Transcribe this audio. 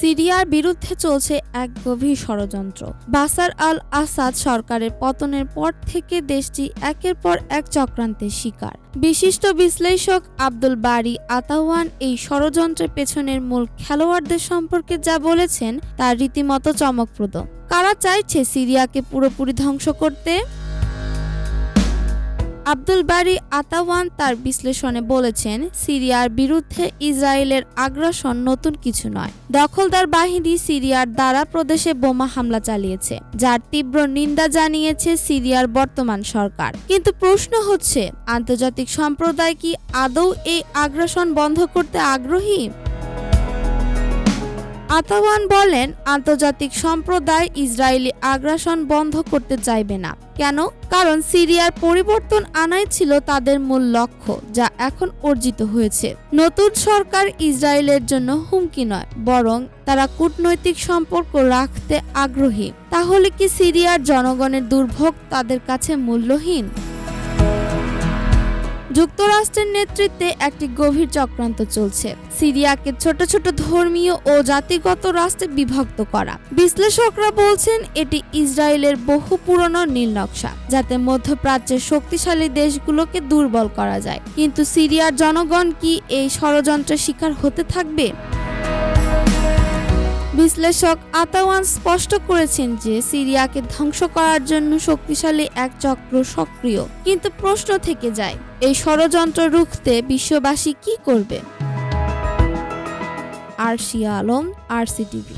সিরিয়ার বিরুদ্ধে চলছে এক গভীর ষড়যন্ত্র। বাশার আল আসাদ সরকারের পতনের পর থেকে দেশটি একের পর এক চক্রান্তের শিকার। বিশিষ্ট বিশ্লেষক আব্দুল বারী আতাওয়ান এই ষড়যন্ত্রের পেছনের মূল খেলোয়াড়দের সম্পর্কে যা বলেছেন তা রীতিমতো চমকপ্রদ। কারা চাইছে সিরিয়াকে পুরোপুরি ধ্বংস করতে? আব্দুল বারী আতাওয়ান তার বিশ্লেষণে বলেছেন, সিরিয়ার বিরুদ্ধে ইসরায়েলের আগ্রাসন নতুন কিছু নয়। দখলদার বাহিনী সিরিয়ার দারা প্রদেশে বোমা হামলা চালিয়েছে, যার তীব্র নিন্দা জানিয়েছে সিরিয়ার বর্তমান সরকার। কিন্তু প্রশ্ন হচ্ছে, আন্তর্জাতিক সম্প্রদায় কি আদৌ এই আগ্রাসন বন্ধ করতে আগ্রহী? আতাওয়ান বলেন, আন্তর্জাতিক সম্প্রদায় ইসরায়েলি আগ্রাসন বন্ধ করতে চাইবে না। কেন? কারণ সিরিয়ার পরিবর্তন আনাই ছিল তাদের মূল লক্ষ্য, যা এখন অর্জিত হয়েছে। নতুন সরকার ইসরায়েলের জন্য হুমকি নয়, বরং তারা কূটনৈতিক সম্পর্ক রাখতে আগ্রহী। তাহলে কি সিরিয়ার জনগণের দুর্ভোগ তাদের কাছে মূল্যহীন? যুক্তরাষ্ট্রের নেতৃত্বে একটি গভীর চক্রান্ত চলছে, সিরিয়াকে ছোট ছোট ধর্মীয় ও জাতিগত রাষ্ট্রে বিভক্ত করা। বিশ্লেষকরা বলছেন এটি ইসরায়েলের বহু পুরনো নীলনকশা, যাতে মধ্যপ্রাচ্যের শক্তিশালী দেশগুলোকে দুর্বল করা যায়। কিন্তু সিরিয়ার জনগণ কি এই ষড়যন্ত্রের শিকার হতে থাকবে? বিশ্লেষক আতাওয়ান স্পষ্ট করেছেন যে সিরিয়াকে ধ্বংস করার জন্য শক্তিশালী এক চক্র সক্রিয়। কিন্তু প্রশ্ন থেকে যায়, এই ষড়যন্ত্র রুখতে বিশ্ববাসী কি করবে? আরশিয়া আলম, RCTV।